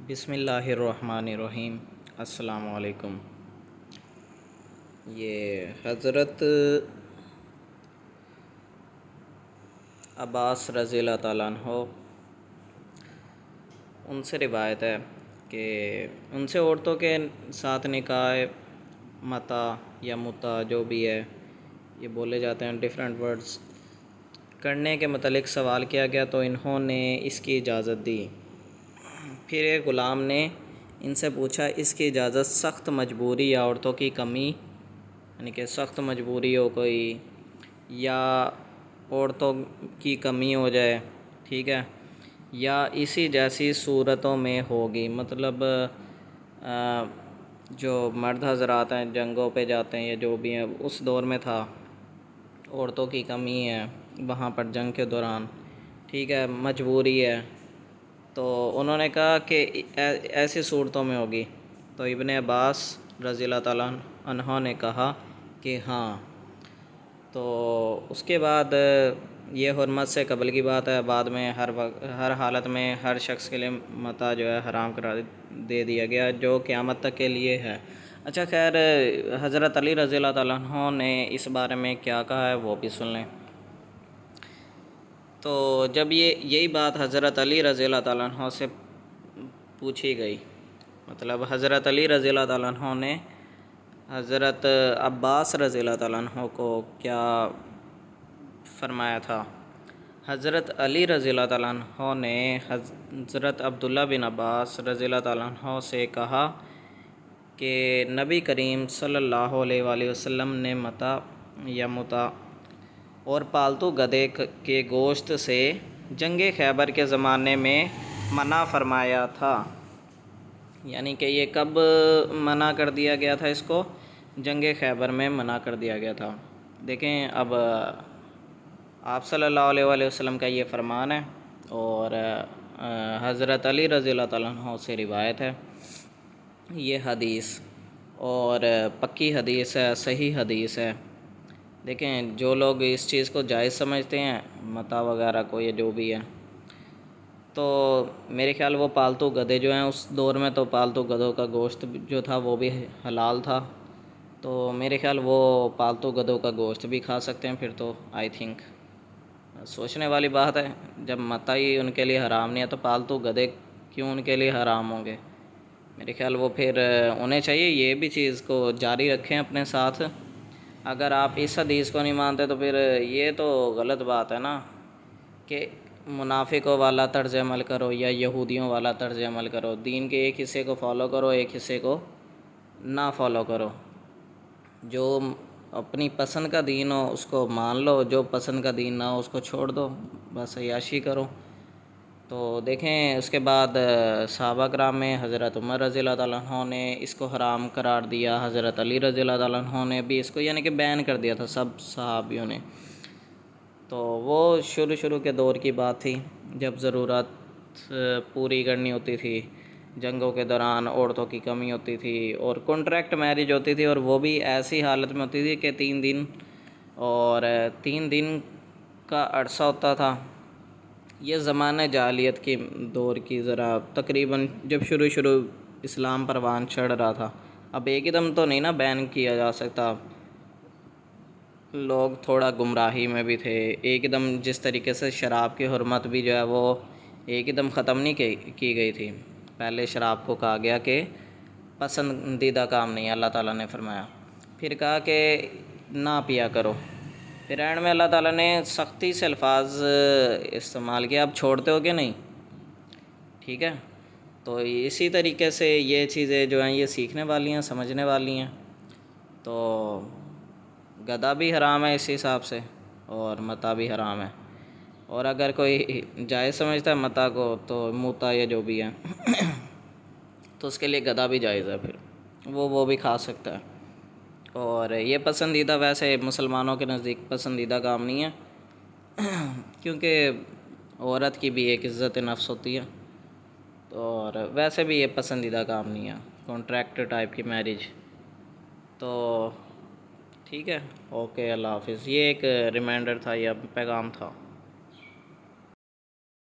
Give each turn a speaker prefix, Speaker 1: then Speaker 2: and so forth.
Speaker 1: बिस्मिल्लाहिर्रहमानिर्रहीम। अस्सलामु अलैकुम। ये हज़रत अब्बास रज़ियल्लाहु ताला अन्हो उनसे रिवायत है कि उनसे औरतों के साथ निकाह, मता या मुता जो भी है, ये बोले जाते हैं डिफरेंट वर्ड्स, करने के मतलब सवाल किया गया तो इन्होंने इसकी इजाज़त दी। फिर एक ग़ुलाम ने इनसे पूछा, इसकी इजाज़त सख्त मजबूरी या औरतों की कमी, यानी कि सख्त मजबूरी हो कोई या औरतों की कमी हो जाए, ठीक है, या इसी जैसी सूरतों में होगी। मतलब जो मर्द हज़रात हैं जंगों पे जाते हैं या जो भी हैं, उस दौर में था, औरतों की कमी है वहाँ पर जंग के दौरान, ठीक है, मजबूरी है। तो उन्होंने कहा कि ऐसी सूरतों में होगी। तो इब्ने अब्बास रज़ियल्लाहु ताला अन्हो ने कहा कि हाँ। तो उसके बाद ये हुर्मत से कबल की बात है, बाद में हर हालत में हर शख्स के लिए मता जो है हराम करार दे दिया गया, जो क़यामत तक के लिए है। अच्छा, खैर, हज़रत अली रज़ियल्लाहु ताला अन्हो ने इस बारे में क्या कहा है वो भी सुन लें। तो जब यही बात हज़रत अली रज़ियल्लाहु ताला अन्हो से पूछी गई, मतलब हज़रत अली रज़ियल्लाहु ताला अन्हो ने हज़रत अब्बास रज़ियल्लाहु ताला अन्हो को क्या फ़रमाया था। हज़रत अली रज़ियल्लाहु ताला अन्हो ने हज़रत अब्दुल्ला बिन अब्बास रज़ियल्लाहु ताला अन्हो से कहा कि नबी करीम सल्लल्लाहु अलैहि वसल्लम ने मता या मुता और पालतू गधे के गोश्त से जंग खैबर के ज़माने में मना फरमाया था। यानी कि ये कब मना कर दिया गया था, इसको जंग खैबर में मना कर दिया गया था। देखें, अब आप सल्लल्लाहु अलैहि वसल्लम का ये फ़रमान है और हज़रत अली रज़ियल्लाहु ताला अन्हु से रिवायत है ये हदीस, और पक्की हदीस है, सही हदीस है। देखें, जो लोग इस चीज़ को जायज़ समझते हैं, मता वगैरह को, ये जो भी है, तो मेरे ख़्याल वो पालतू गधे जो हैं उस दौर में, तो पालतू गधों का गोश्त जो था वो भी हलाल था, तो मेरे ख़्याल वो पालतू गधों का गोश्त भी खा सकते हैं। फिर तो आई थिंक सोचने वाली बात है, जब मता ही उनके लिए हराम नहीं है तो पालतू गधे क्यों उनके लिए हराम होंगे। मेरे ख़्याल वो फिर उन्हें चाहिए ये भी चीज़ को जारी रखें अपने साथ। अगर आप इस हदीस को नहीं मानते तो फिर ये तो गलत बात है ना, कि मुनाफिकों वाला तर्ज़ अमल करो या यहूदियों वाला तर्ज़ अमल करो। दीन के एक हिस्से को फ़ॉलो करो, एक हिस्से को ना फ़ॉलो करो। जो अपनी पसंद का दीन हो उसको मान लो, जो पसंद का दीन ना हो उसको छोड़ दो, बस अय्याशी करो। तो देखें, उसके बाद सहाबा कराम में हज़रत उमर रज़ियल्लाहु ताला अन्हु ने इसको हराम करार दिया, हज़रत अली रज़ियल्लाहु ताला अन्हु ने भी इसको यानी कि बैन कर दिया था, सब सहाबियों ने। तो वो शुरू के दौर की बात थी, जब ज़रूरत पूरी करनी होती थी, जंगों के दौरान औरतों की कमी होती थी और कॉन्ट्रैक्ट मैरिज होती थी, और वो भी ऐसी हालत में होती थी कि 3 दिन और 3 दिन का अरसा होता था। ये ज़माने जाहिलियत की दौर की ज़रा तकरीबन जब शुरू इस्लाम परवान चढ़ रहा था। अब एकदम तो नहीं ना बैन किया जा सकता, लोग थोड़ा गुमराही में भी थे। एकदम जिस तरीके से शराब की हुर्मत भी जो है वो एकदम ख़त्म नहीं की गई थी। पहले शराब को कहा गया कि पसंदीदा काम नहीं, अल्लाह ताला ने फरमाया। फिर कहा कि ना पिया करो। फिर एंड में अल्लाह ताला ने सख्ती से अल्फाज इस्तेमाल किया, अब छोड़ते हो कि नहीं, ठीक है। तो इसी तरीके से ये चीज़ें जो हैं ये सीखने वाली हैं, समझने वाली हैं। तो गधा भी हराम है इस हिसाब से, और मता भी हराम है। और अगर कोई जायज़ समझता है मता को, तो मुता या जो भी है तो उसके लिए गधा भी जायज़ है, फिर वो भी खा सकता है। और ये पसंदीदा, वैसे मुसलमानों के नज़दीक पसंदीदा काम नहीं है क्योंकि औरत की भी एक इज़्ज़त नफ्स होती है, और वैसे भी ये पसंदीदा काम नहीं है, कॉन्ट्रैक्ट टाइप की मैरिज। तो ठीक है, ओके, अल्लाह हाफ़िज़। ये एक रिमाइंडर था या पैगाम था।